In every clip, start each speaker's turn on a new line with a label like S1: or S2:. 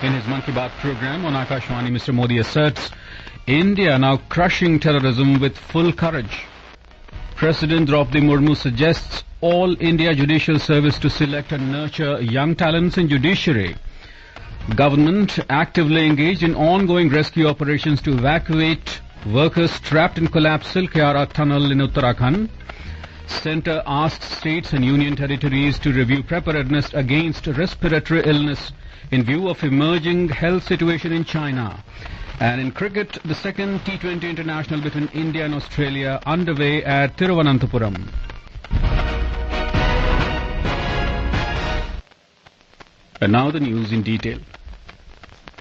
S1: In his Mann Ki Baat program on Akashvani, Mr. Modi asserts India now crushing terrorism with full courage. President Draupadi Murmu suggests all India Judicial Service to select and nurture young talents in judiciary. Government actively engaged in ongoing rescue operations to evacuate workers trapped in collapsed Silkyara tunnel in Uttarakhand. Centre asks states and union territories to review preparedness against respiratory illness in view of emerging health situation in China. And in cricket, the second T20 international between India and Australia underway at Thiruvananthapuram. And now the news in detail.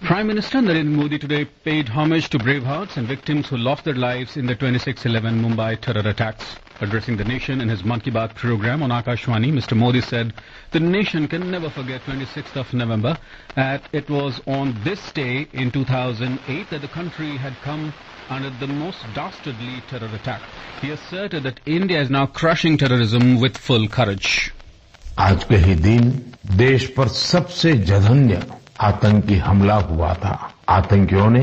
S1: Prime Minister Narendra Modi today paid homage to brave hearts and victims who lost their lives in the 26/11 Mumbai terror attacks. Addressing the nation in his Mann Ki Baat program on Akashvani, Mr. Modi said the nation can never forget 26th of November, as it was on this day in 2008 that the country had come under the most dastardly terror attack. He asserted that India is now crushing terrorism with full courage.
S2: आज के ही दिन देश पर सबसे जघन्य आतंकी हमला हुआ था। आतंकियों ने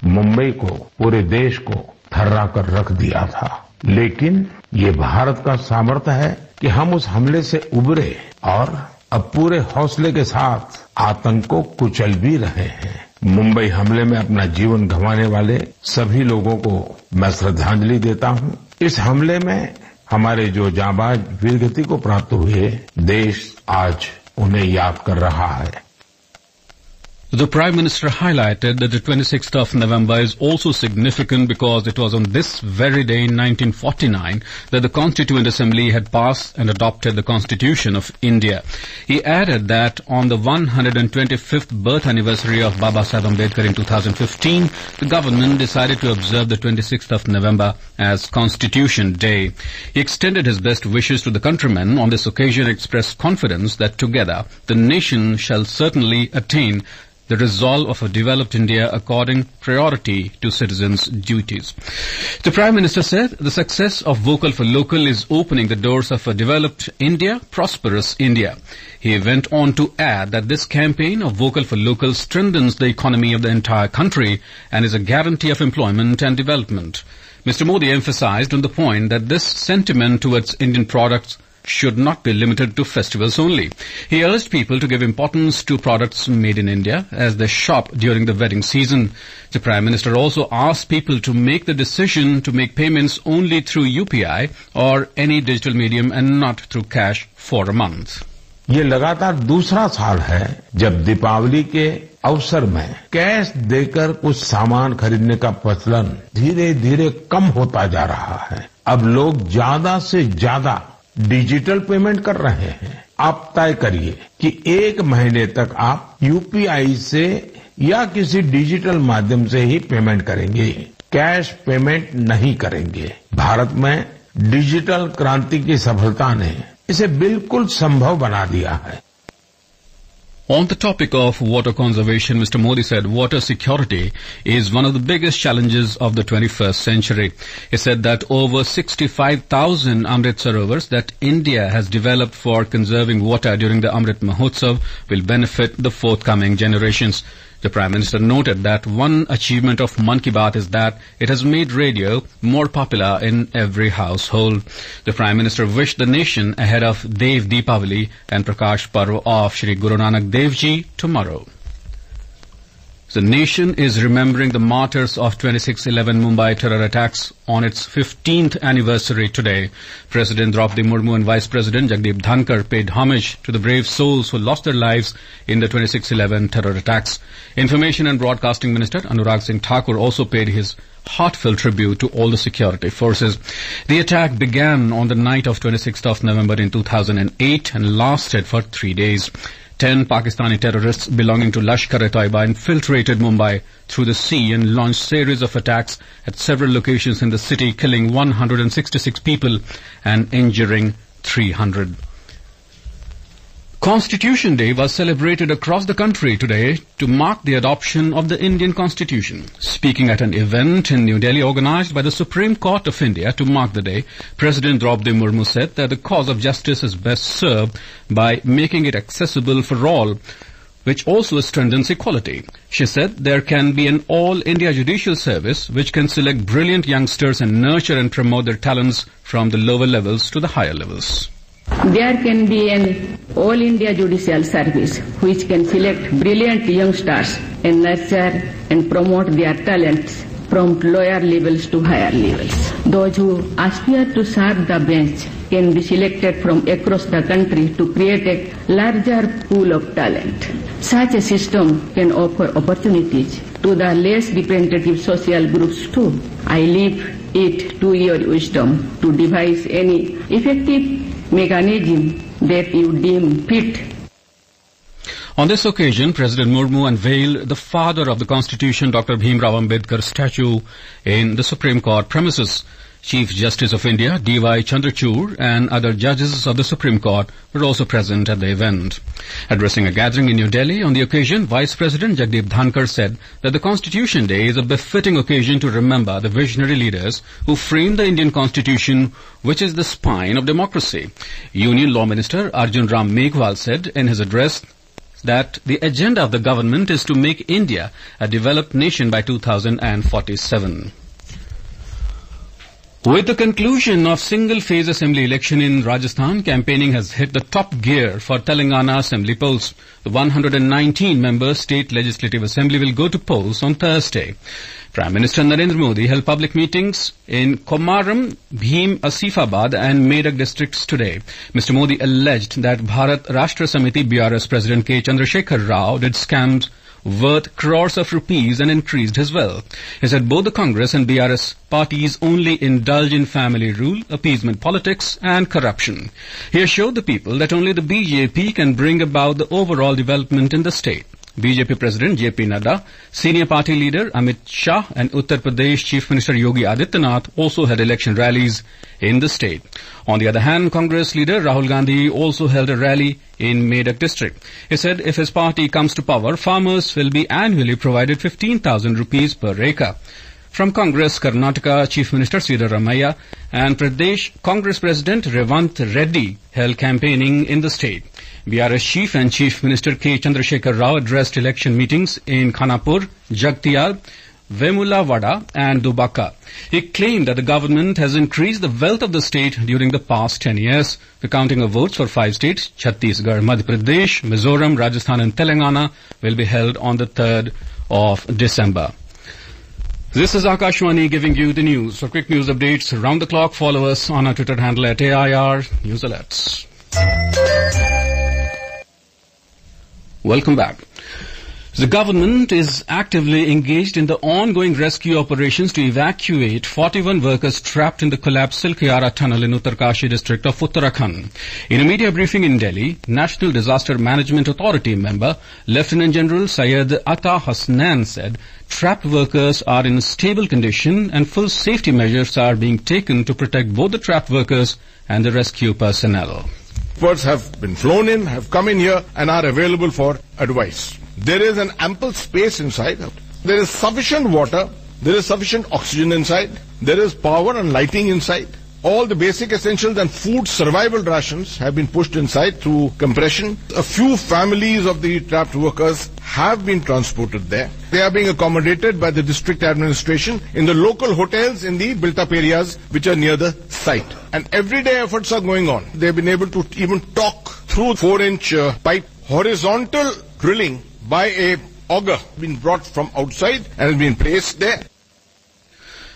S2: मुंबई को, पूरे देश को थर्रा कर रख दिया था। लेकिन ये भारत का सामर्थ्य है कि हम उस हमले से उबरे और अब पूरे हौसले के साथ आतंक को कुचल भी रहे हैं। मुंबई हमले में अपना जीवन गंवाने वाले सभी लोगों को मैं श्रद्धांजलि देता हूँ। इस हमले में हमारे जो जांबाज वीरगति को प्राप्त हुए, देश आज उन्हें याद कर रहा है।
S1: The Prime Minister highlighted that the 26th of November is also significant because it was on this very day in 1949 that the Constituent Assembly had passed and adopted the Constitution of India. He added that on the 125th birth anniversary of Baba Saheb Ambedkar in 2015, the government decided to observe the 26th of November as Constitution Day. He extended his best wishes to the countrymen on this occasion and expressed confidence that together the nation shall certainly attain the resolve of a developed India according priority to citizens' duties. The Prime Minister said the success of Vocal for Local is opening the doors of a developed India, prosperous India. He went on to add that this campaign of Vocal for Local strengthens the economy of the entire country and is a guarantee of employment and development. Mr. Modi emphasized on the point that this sentiment towards Indian products should not be limited to festivals only. He urged people to give importance to products made in India as they shop during the wedding season. The Prime Minister also asked people to make the decision to make payments only through UPI or any digital medium and not through cash for a month.
S2: ये लगातार दूसरा साल है जब दीपावली के अवसर में cash देकर कुछ सामान खरीदने का प्रचलन धीरे धीरे कम होता जा रहा है। अब लोग ज्यादा से ज्यादा डिजिटल पेमेंट कर रहे हैं। आप तय करिए कि एक महीने तक आप यूपीआई से या किसी डिजिटल माध्यम से ही पेमेंट करेंगे, कैश पेमेंट नहीं करेंगे। भारत में डिजिटल क्रांति की सफलता ने इसे बिल्कुल संभव बना दिया है।
S1: On the topic of water conservation, Mr. Modi said water security is one of the biggest challenges of the 21st century. He said that over 65,000 Amrit Sarovars that India has developed for conserving water during the Amrit Mahotsav will benefit the forthcoming generations. The Prime Minister noted that one achievement of Mann Ki Baat is that it has made radio more popular in every household. The Prime Minister wished the nation ahead of Dev Deepavali and Prakash Parv of Shri Guru Nanak Dev Ji tomorrow. The nation is remembering the martyrs of 26/11 Mumbai terror attacks on its 15th anniversary today. President Draupadi Murmu and Vice President Jagdeep Dhankar paid homage to the brave souls who lost their lives in the 26/11 terror attacks. Information and Broadcasting Minister Anurag Singh Thakur also paid his heartfelt tribute to all the security forces. The attack began on the night of 26th of November in 2008 and lasted for 3 days. 10 Pakistani terrorists belonging to Lashkar-e-Taiba infiltrated Mumbai through the sea and launched series of attacks at several locations in the city, killing 166 people and injuring 300. Constitution Day was celebrated across the country today to mark the adoption of the Indian Constitution. Speaking at an event in New Delhi organized by the Supreme Court of India to mark the day, President Draupadi Murmu said that the cause of justice is best served by making it accessible for all. which also strengthens equality. She said there can be an all-India judicial service which can select brilliant youngsters and nurture and promote their talents from the lower levels to the higher levels.
S3: There can be an all-India judicial service which can select brilliant youngsters and nurture and promote their talents from lower levels to higher levels. Those who aspire to serve the bench can be selected from across the country to create a larger pool of talent. Such a system can offer opportunities to the less representative social groups too. I leave it to your wisdom to devise any effective mechanism that you deem fit.
S1: On this occasion, President Murmu unveiled the father of the Constitution, Dr. Bhimrao Ambedkar statue in the Supreme Court premises. Chief Justice of India, D.Y. Chandrachud, and other judges of the Supreme Court were also present at the event. Addressing a gathering in New Delhi on the occasion, Vice President Jagdeep Dhankar said that the Constitution Day is a befitting occasion to remember the visionary leaders who framed the Indian Constitution, which is the spine of democracy. Union Law Minister Arjun Ram Meghwal said in his address that the agenda of the government is to make India a developed nation by 2047. With the conclusion of single-phase assembly election in Rajasthan, campaigning has hit the top gear for Telangana assembly polls. The 119-member state legislative assembly will go to polls on Thursday. Prime Minister Narendra Modi held public meetings in Komaram, Bhim, Asifabad and Medak districts today. Mr. Modi alleged that Bharat Rashtra Samiti BRS President K. Chandrasekhar Rao did scams worth crores of rupees and increased his wealth. He said both the Congress and BRS parties only indulge in family rule, appeasement politics and corruption. He assured the people that only the BJP can bring about the overall development in the state. BJP President J.P. Nadda, senior party leader Amit Shah and Uttar Pradesh Chief Minister Yogi Adityanath also had election rallies in the state. On the other hand, Congress leader Rahul Gandhi also held a rally in Medak district. He said if his party comes to power, farmers will be annually provided 15,000 rupees per acre. From Congress, Karnataka Chief Minister Siddharamaiah and Pradesh Congress President Revant Reddy held campaigning in the state. BRS Chief and Chief Minister K. Chandrasekhar Rao addressed election meetings in Khanapur, Jagtial, Vemulavada and Dubaka. He claimed that the government has increased the wealth of the state during the past 10 years. The counting of votes for 5 states, Chhattisgarh, Madhya Pradesh, Mizoram, Rajasthan and Telangana, will be held on the 3rd of December. This is Akashwani giving you the news. For quick news updates around the clock, follow us on our Twitter handle at AIR News Alerts. Welcome back. The government is actively engaged in the ongoing rescue operations to evacuate 41 workers trapped in the collapsed Silkyara tunnel in Uttarkashi district of Uttarakhand. In a media briefing in Delhi, National Disaster Management Authority member Lieutenant General Syed Ata Hasnan said trapped workers are in a stable condition and full safety measures are being taken to protect both the trapped workers and the rescue personnel.
S4: Experts have been flown in, have come in here and are available for advice. There is an ample space inside. There is sufficient water. There is sufficient oxygen inside. There is power and lighting inside. All the basic essentials and food survival rations have been pushed inside through compression. A few families of the trapped workers have been transported there. They are being accommodated by the district administration in the local hotels in the built-up areas which are near the site. And everyday efforts are going on. They have been able to even talk through 4-inch pipe. Horizontal drilling by a auger been brought from outside and has been placed there.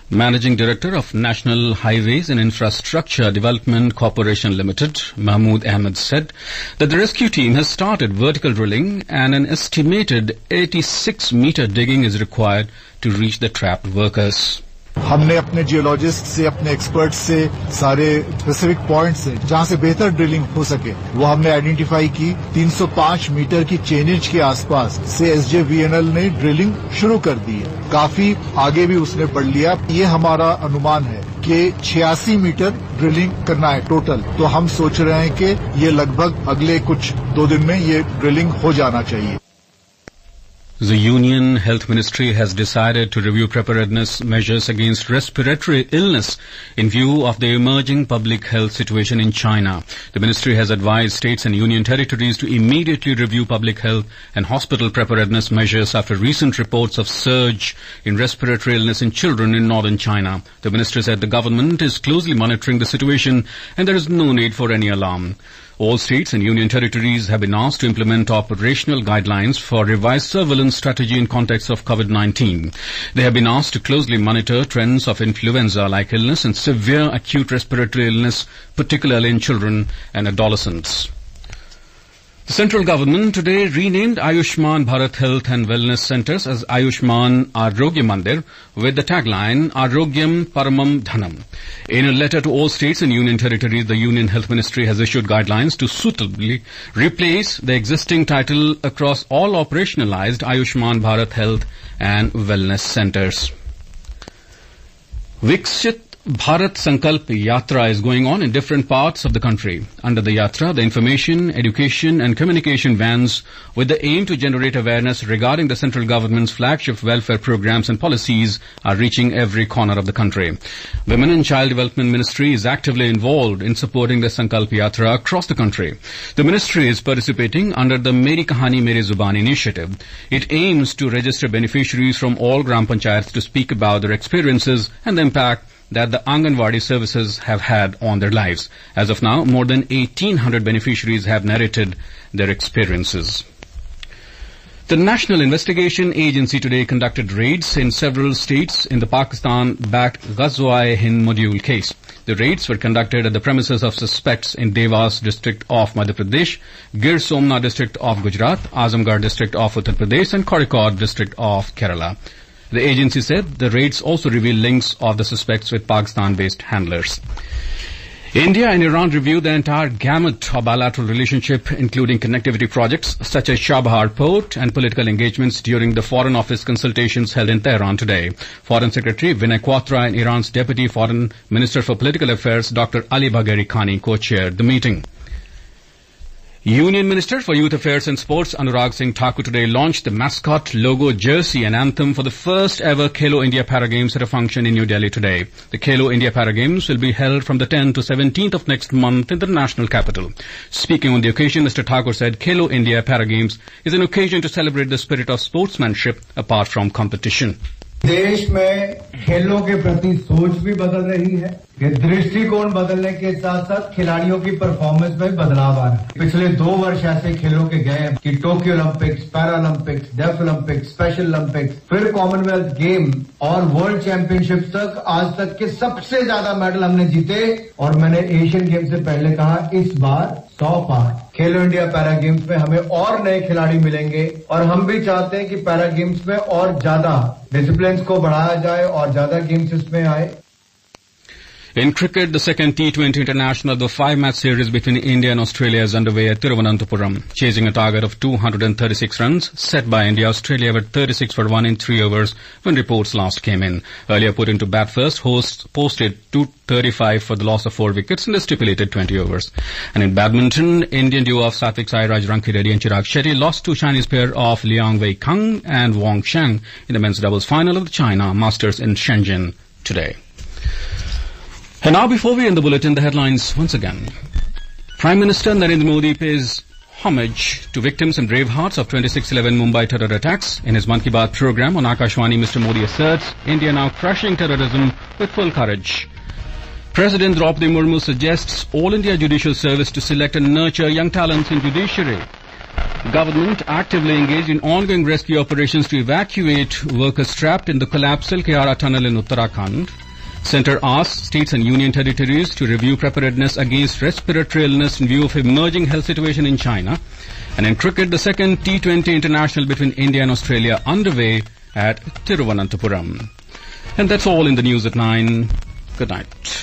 S1: Managing Director of National Highways and Infrastructure Development Corporation Limited, Mahmood Ahmed, said that the rescue team has started vertical drilling and an estimated 86-meter digging is required to reach the trapped workers.
S5: हमने अपने geologist से, अपने experts से, सारे specific points से जहां से बेहतर ड्रिलिंग हो सके वो हमने आइडेंटिफाई की। 305 मीटर की चेनेज के आसपास से एसजेवीएनएल ने ड्रिलिंग शुरू कर दी है। काफी आगे भी उसने बढ़ लिया। ये हमारा अनुमान है कि 86 मीटर ड्रिलिंग करना है टोटल। तो हम सोच रहे हैं कि ये लगभग अगले कुछ 2 दिन में ये ड्रिलिंग हो जाना चाहिए।
S1: The Union Health Ministry has decided to review preparedness measures against respiratory illness in view of the emerging public health situation in China. The ministry has advised states and union territories to immediately review public health and hospital preparedness measures after recent reports of surge in respiratory illness in children in northern China. The ministry said the government is closely monitoring the situation and there is no need for any alarm. All states and union territories have been asked to implement operational guidelines for revised surveillance strategy in context of COVID-19. They have been asked to closely monitor trends of influenza-like illness and severe acute respiratory illness, particularly in children and adolescents. The central government today renamed Ayushman Bharat Health and Wellness Centres as Ayushman Arogya Mandir with the tagline Arogyam Paramam Dhanam. In a letter to all states and union territories, the Union Health Ministry has issued guidelines to suitably replace the existing title across all operationalized Ayushman Bharat Health and Wellness Centres. Viksit Bharat Sankalp Yatra is going on in different parts of the country. Under the Yatra, the information, education and communication vans with the aim to generate awareness regarding the central government's flagship welfare programs and policies are reaching every corner of the country. Women and Child Development Ministry is actively involved in supporting the Sankalp Yatra across the country. The ministry is participating under the Meri Kahani Meri Zuban initiative. It aims to register beneficiaries from all Gram Panchayats to speak about their experiences and the impact that the Anganwadi services have had on their lives. As of now, more than 1,800 beneficiaries have narrated their experiences. The National Investigation Agency today conducted raids in several states in the Pakistan-backed Ghazwa-e-Hind module case. The raids were conducted at the premises of suspects in Devas district of Madhya Pradesh, Gir Somnath district of Gujarat, Azamgarh district of Uttar Pradesh and Kozhikode district of Kerala. The agency said the raids also reveal links of the suspects with Pakistan-based handlers. India and Iran reviewed the entire gamut of bilateral relationship, including connectivity projects such as Chabahar Port and political engagements during the Foreign Office consultations held in Tehran today. Foreign Secretary Vinay Quatra and Iran's Deputy Foreign Minister for Political Affairs Dr. Ali Bagheri Khani co-chaired the meeting. Union Minister for Youth Affairs and Sports Anurag Singh Thakur today launched the mascot, logo, jersey and anthem for the first ever Khelo India Para Games at a function in New Delhi today. The Khelo India Para Games will be held from the 10th to 17th of next month in the national capital. Speaking on the occasion, Mr. Thakur said Khelo India Para Games is an occasion to celebrate the spirit of sportsmanship apart from competition.
S6: देश में खेलों के प्रति सोच भी बदल रही है कि दृष्टिकोण बदलने के साथ साथ खिलाड़ियों की परफॉर्मेंस में बदलाव आ रहा है। पिछले 2 वर्ष ऐसे खेलों के गए कि Tokyo Olympics, para Olympics, deaf Olympics, special Olympics, फिर कॉमनवेल्थ गेम और वर्ल्ड चैंपियनशिप तक आज तक के सबसे ज्यादा मेडल हमने जीते। और मैंने एशियन गेम से पहले कहा इस बार 100 पार खेलो इंडिया पैरा गेम्स में हमें और नए खिलाड़ी मिलेंगे और हम भी चाहते हैं कि पैरा गेम्स में और ज्यादा डिसिप्लिन को बढ़ाया जाए और ज्यादा गेम्स इसमें आए।
S1: In cricket, the second T20 international of the 5-match series between India and Australia is underway at Thiruvananthapuram. Chasing a target of 236 runs set by India, Australia were 36 for 1 in 3 overs when reports last came in. Earlier put into bat first, hosts posted 235 for the loss of 4 wickets in the stipulated 20 overs. And in badminton, Indian duo of Satvik Sairaj, Rankireddy and Chirag Shetty lost to Chinese pair of Liang Wei Kang and Wang Shang in the men's doubles final of the China Masters in Shenzhen today. And now, before we end the bulletin, the headlines once again. Prime Minister Narendra Modi pays homage to victims and bravehearts of 26/11 Mumbai terror attacks. In his Mann Ki Baat program on Akashwani, Mr. Modi asserts India now crushing terrorism with full courage. President Draupadi Murmu suggests All India Judicial Service to select and nurture young talents in judiciary. Government actively engaged in ongoing rescue operations to evacuate workers trapped in the collapsed Silkyara tunnel in Uttarakhand. Centre asks states and union territories to review preparedness against respiratory illness in view of emerging health situation in China. And in cricket, the second T20 international between India and Australia underway at Thiruvananthapuram. And that's all in the news at 9. Good night.